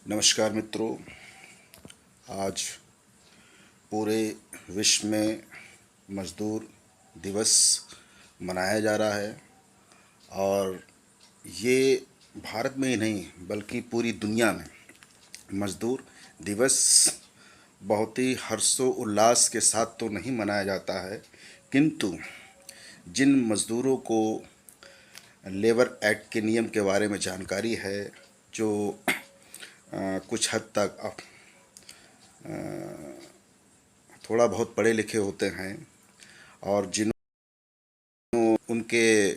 नमस्कार मित्रों। आज पूरे विश्व में मज़दूर दिवस मनाया जा रहा है और ये भारत में ही नहीं बल्कि पूरी दुनिया में मज़दूर दिवस बहुत ही हर्षो उल्लास के साथ तो नहीं मनाया जाता है, किंतु जिन मज़दूरों को लेबर एक्ट के नियम के बारे में जानकारी है, जो कुछ हद तक थोड़ा बहुत पढ़े लिखे होते हैं और जिन्होंने उनके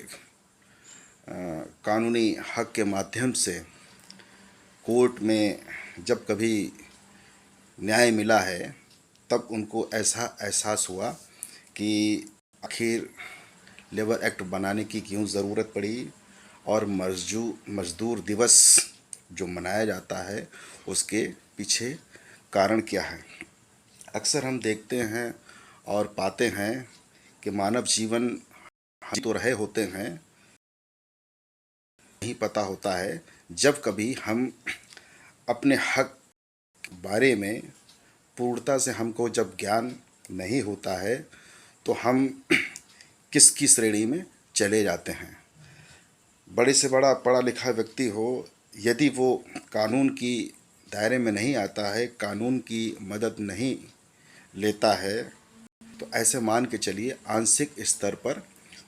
कानूनी हक के माध्यम से कोर्ट में जब कभी न्याय मिला है, तब उनको ऐसा एहसास हुआ कि आखिर लेबर एक्ट बनाने की क्यों ज़रूरत पड़ी और मज़दूर दिवस जो मनाया जाता है उसके पीछे कारण क्या है। अक्सर हम देखते हैं और पाते हैं कि मानव जीवन जी तो रहे होते हैं, नहीं पता होता है जब कभी हम अपने हक बारे में पूर्णता से हमको जब ज्ञान नहीं होता है तो हम किसकी श्रेणी में चले जाते हैं। बड़े से बड़ा पढ़ा लिखा व्यक्ति हो, यदि वो कानून की दायरे में नहीं आता है, कानून की मदद नहीं लेता है, तो ऐसे मान के चलिए आंशिक स्तर पर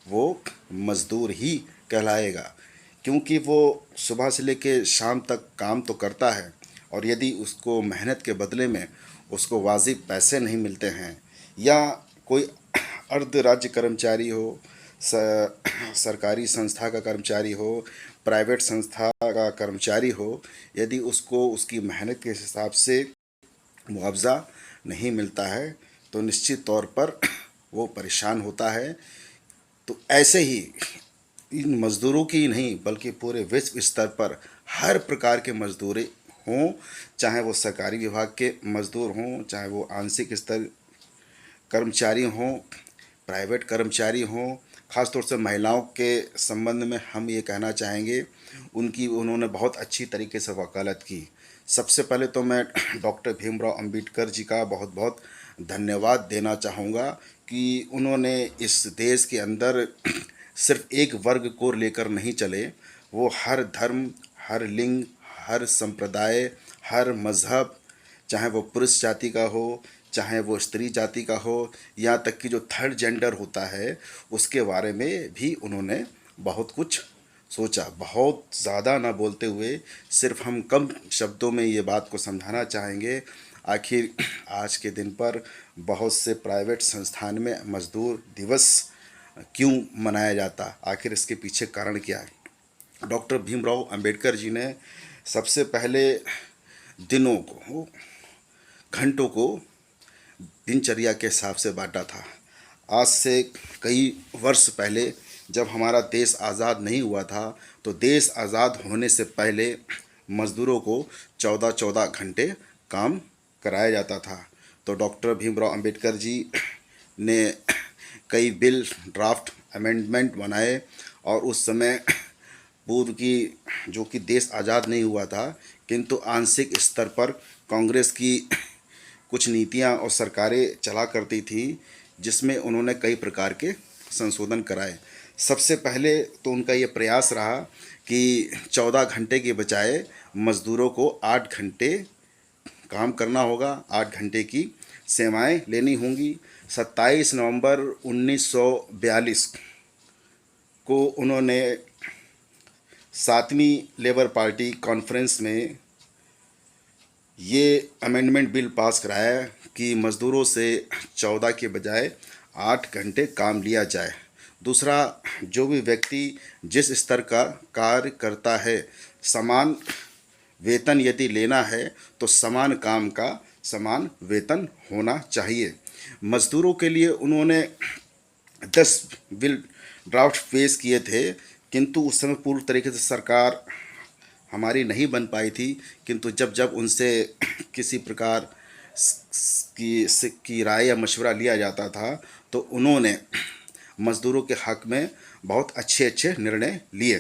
वो मज़दूर ही कहलाएगा, क्योंकि वो सुबह से लेकर शाम तक काम तो करता है और यदि उसको मेहनत के बदले में उसको वाजिब पैसे नहीं मिलते हैं, या कोई अर्ध राज्य कर्मचारी हो, सरकारी संस्था का कर्मचारी हो, प्राइवेट संस्था का कर्मचारी हो, यदि उसको उसकी मेहनत के हिसाब से मुआवज़ा नहीं मिलता है तो निश्चित तौर पर वो परेशान होता है। तो ऐसे ही इन मज़दूरों की नहीं बल्कि पूरे विश्व स्तर पर हर प्रकार के मज़दूर हों, चाहे वो सरकारी विभाग के मज़दूर हों, चाहे वो आंशिक स्तर कर्मचारी हों, प्राइवेट कर्मचारी हों। ख़ास तौर से महिलाओं के संबंध में हम ये कहना चाहेंगे, उन्होंने बहुत अच्छी तरीके से वकालत की। सबसे पहले तो मैं डॉक्टर भीमराव अंबेडकर जी का बहुत बहुत धन्यवाद देना चाहूँगा कि उन्होंने इस देश के अंदर सिर्फ एक वर्ग को लेकर नहीं चले, वो हर धर्म, हर लिंग, हर संप्रदाय, हर मज़हब, चाहे वो पुरुष जाति का हो, चाहे वो स्त्री जाति का हो, यहाँ तक कि जो थर्ड जेंडर होता है उसके बारे में भी उन्होंने बहुत कुछ सोचा। बहुत ज़्यादा ना बोलते हुए सिर्फ हम कम शब्दों में ये बात को समझाना चाहेंगे। आखिर आज के दिन पर बहुत से प्राइवेट संस्थान में मज़दूर दिवस क्यों मनाया जाता, आखिर इसके पीछे कारण क्या है। डॉक्टर भीमराव अंबेडकर जी ने सबसे पहले दिनों को, घंटों को दिनचर्या के हिसाब से बांटा था। आज से कई वर्ष पहले जब हमारा देश आज़ाद नहीं हुआ था, तो देश आज़ाद होने से पहले मज़दूरों को 14-14 घंटे काम कराया जाता था। तो डॉक्टर भीमराव अंबेडकर जी ने कई बिल, ड्राफ्ट, अमेंडमेंट बनाए और उस समय पूर्व की, जो कि देश आज़ाद नहीं हुआ था, किंतु आंशिक स्तर पर कांग्रेस की कुछ नीतियां और सरकारें चला करती थी, जिसमें उन्होंने कई प्रकार के संशोधन कराए। सबसे पहले तो उनका ये प्रयास रहा कि 14 घंटे के बजाय मज़दूरों को 8 घंटे काम करना होगा, 8 घंटे की सेवाएं लेनी होंगी। 27 नवंबर 1942 को उन्होंने 7वीं लेबर पार्टी कॉन्फ्रेंस में ये अमेंडमेंट बिल पास कराया कि मज़दूरों से 14 के बजाय 8 घंटे काम लिया जाए। दूसरा, जो भी व्यक्ति जिस स्तर का कार्य करता है, समान वेतन यदि लेना है तो समान काम का समान वेतन होना चाहिए। मज़दूरों के लिए उन्होंने 10 बिल ड्राफ्ट पेश किए थे, किंतु उस समय पूर्ण तरीके से सरकार हमारी नहीं बन पाई थी। किंतु जब जब उनसे किसी प्रकार की राय या मशवरा लिया जाता था, तो उन्होंने मज़दूरों के हक़ में बहुत अच्छे अच्छे निर्णय लिए।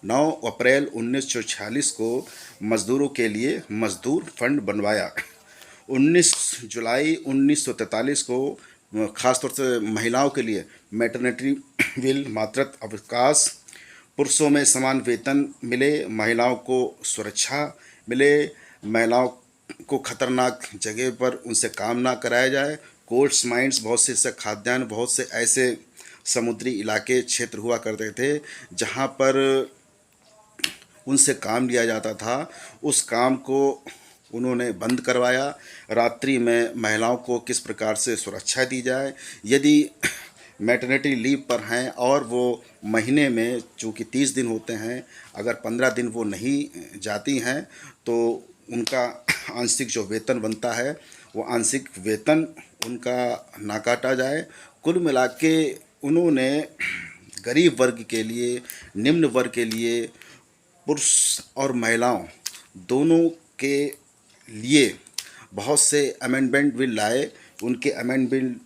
9 अप्रैल 1946 को मजदूरों के लिए मजदूर फंड बनवाया। 19 जुलाई 1943 को खासतौर से महिलाओं के लिए मैटरनिटी बिल, मातृत्व अवकाश, पुरुषों में समान वेतन मिले, महिलाओं को सुरक्षा मिले, महिलाओं को खतरनाक जगह पर उनसे काम ना कराया जाए। कोल्स माइंस, बहुत से ऐसे खाद्यान्न, बहुत से ऐसे समुद्री इलाके क्षेत्र हुआ करते थे जहाँ पर उनसे काम लिया जाता था, उस काम को उन्होंने बंद करवाया। रात्रि में महिलाओं को किस प्रकार से सुरक्षा दी जाए, यदि मैटरनिटी लीव पर हैं और वो महीने में चूँकि 30 दिन होते हैं, अगर 15 दिन वो नहीं जाती हैं तो उनका आंशिक जो वेतन बनता है वो आंशिक वेतन उनका ना काटा जाए। कुल मिला के उन्होंने गरीब वर्ग के लिए, निम्न वर्ग के लिए, पुरुष और महिलाओं दोनों के लिए बहुत से अमेंडमेंट बिल लाए। उनके अमेंडमेंट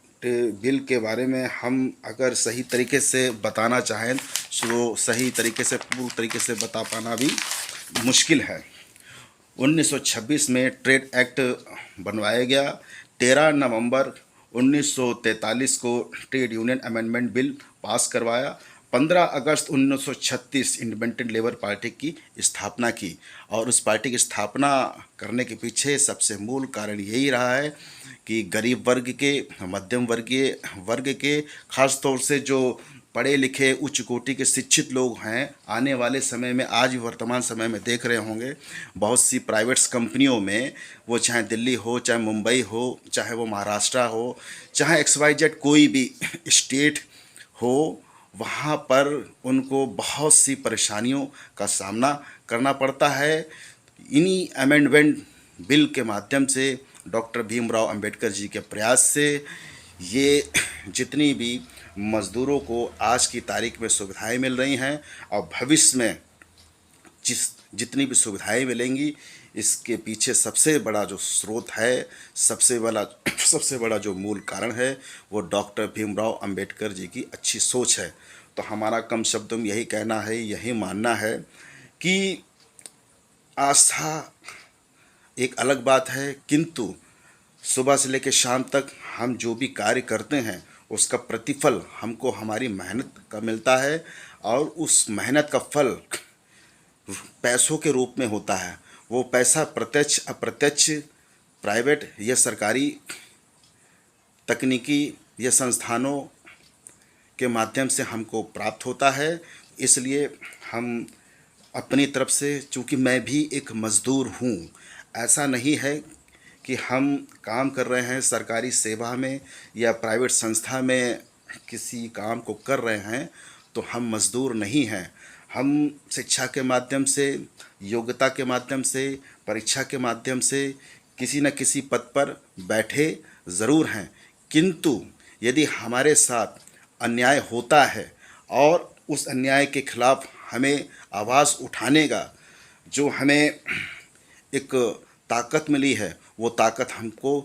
बिल के बारे में हम अगर सही तरीके से बताना चाहें तो सही तरीके से, पूर्ण तरीके से बता पाना भी मुश्किल है। 1926 में ट्रेड एक्ट बनवाया गया। 13 नवंबर 1943 को trade union amendment bill pass करवाया। 15 अगस्त 1936 इंडिपेंडेंट लेबर पार्टी की स्थापना की, और उस पार्टी की स्थापना करने के पीछे सबसे मूल कारण यही रहा है कि गरीब वर्ग के, मध्यम वर्गीय वर्ग के, खास तौर से जो पढ़े लिखे उच्च कोटि के शिक्षित लोग हैं, आने वाले समय में, आज भी वर्तमान समय में देख रहे होंगे, बहुत सी प्राइवेट्स कंपनियों में, वो चाहे दिल्ली हो, चाहे मुंबई हो, चाहे वो महाराष्ट्र हो, चाहे XYZ कोई भी स्टेट हो, वहाँ पर उनको बहुत सी परेशानियों का सामना करना पड़ता है। इन्हीं अमेंडमेंट बिल के माध्यम से, डॉक्टर भीमराव अंबेडकर जी के प्रयास से, ये जितनी भी मज़दूरों को आज की तारीख में सुविधाएं मिल रही हैं और भविष्य में जितनी भी सुविधाएं मिलेंगी, इसके पीछे सबसे बड़ा जो स्रोत है, सबसे बड़ा जो मूल कारण है, वो डॉक्टर भीमराव अंबेडकर जी की अच्छी सोच है। तो हमारा कम शब्दों में यही कहना है, यही मानना है कि आस्था एक अलग बात है, किंतु सुबह से लेकर शाम तक हम जो भी कार्य करते हैं उसका प्रतिफल हमको हमारी मेहनत का मिलता है, और उस मेहनत का फल पैसों के रूप में होता है। वो पैसा प्रत्यक्ष, अप्रत्यक्ष, प्राइवेट या सरकारी तकनीकी या संस्थानों के माध्यम से हमको प्राप्त होता है। इसलिए हम अपनी तरफ से, चूँकि मैं भी एक मज़दूर हूँ, ऐसा नहीं है कि हम काम कर रहे हैं सरकारी सेवा में या प्राइवेट संस्था में किसी काम को कर रहे हैं तो हम मज़दूर नहीं हैं। हम शिक्षा के माध्यम से, योग्यता के माध्यम से, परीक्षा के माध्यम से किसी न किसी पद पर बैठे ज़रूर हैं, किंतु यदि हमारे साथ अन्याय होता है और उस अन्याय के खिलाफ हमें आवाज़ उठाने का जो हमें एक ताकत मिली है, वो ताकत हमको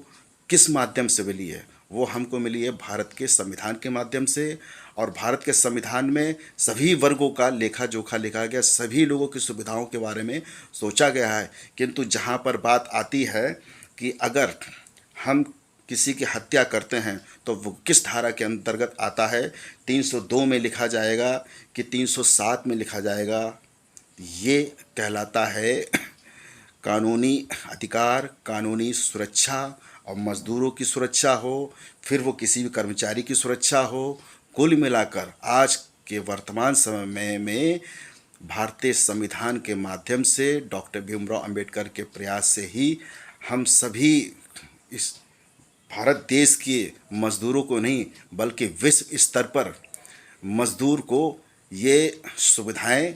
किस माध्यम से मिली है? वो हमको मिली है भारत के संविधान के माध्यम से। और भारत के संविधान में सभी वर्गों का लेखा जोखा लिखा गया, सभी लोगों की सुविधाओं के बारे में सोचा गया है। किंतु जहाँ पर बात आती है कि अगर हम किसी की हत्या करते हैं तो वो किस धारा के अंतर्गत आता है, 302 में लिखा जाएगा कि 307 में लिखा जाएगा, ये कहलाता है कानूनी अधिकार, कानूनी सुरक्षा, और मज़दूरों की सुरक्षा हो, फिर वो किसी भी कर्मचारी की सुरक्षा हो। कुल मिलाकर आज के वर्तमान समय में भारतीय संविधान के माध्यम से, डॉक्टर भीमराव अंबेडकर के प्रयास से ही हम सभी इस भारत देश के मज़दूरों को नहीं बल्कि विश्व स्तर पर मज़दूर को ये सुविधाएं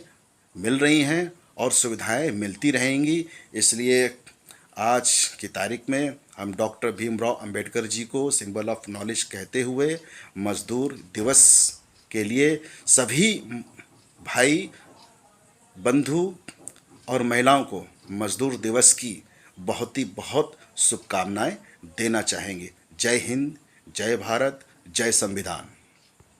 मिल रही हैं और सुविधाएं मिलती रहेंगी। इसलिए आज की तारीख में हम डॉक्टर भीमराव अंबेडकर जी को सिंबल ऑफ नॉलेज कहते हुए मज़दूर दिवस के लिए सभी भाई बंधु और महिलाओं को मज़दूर दिवस की बहुत शुभकामनाएं देना चाहेंगे। जय हिंद, जय भारत, जय संविधान।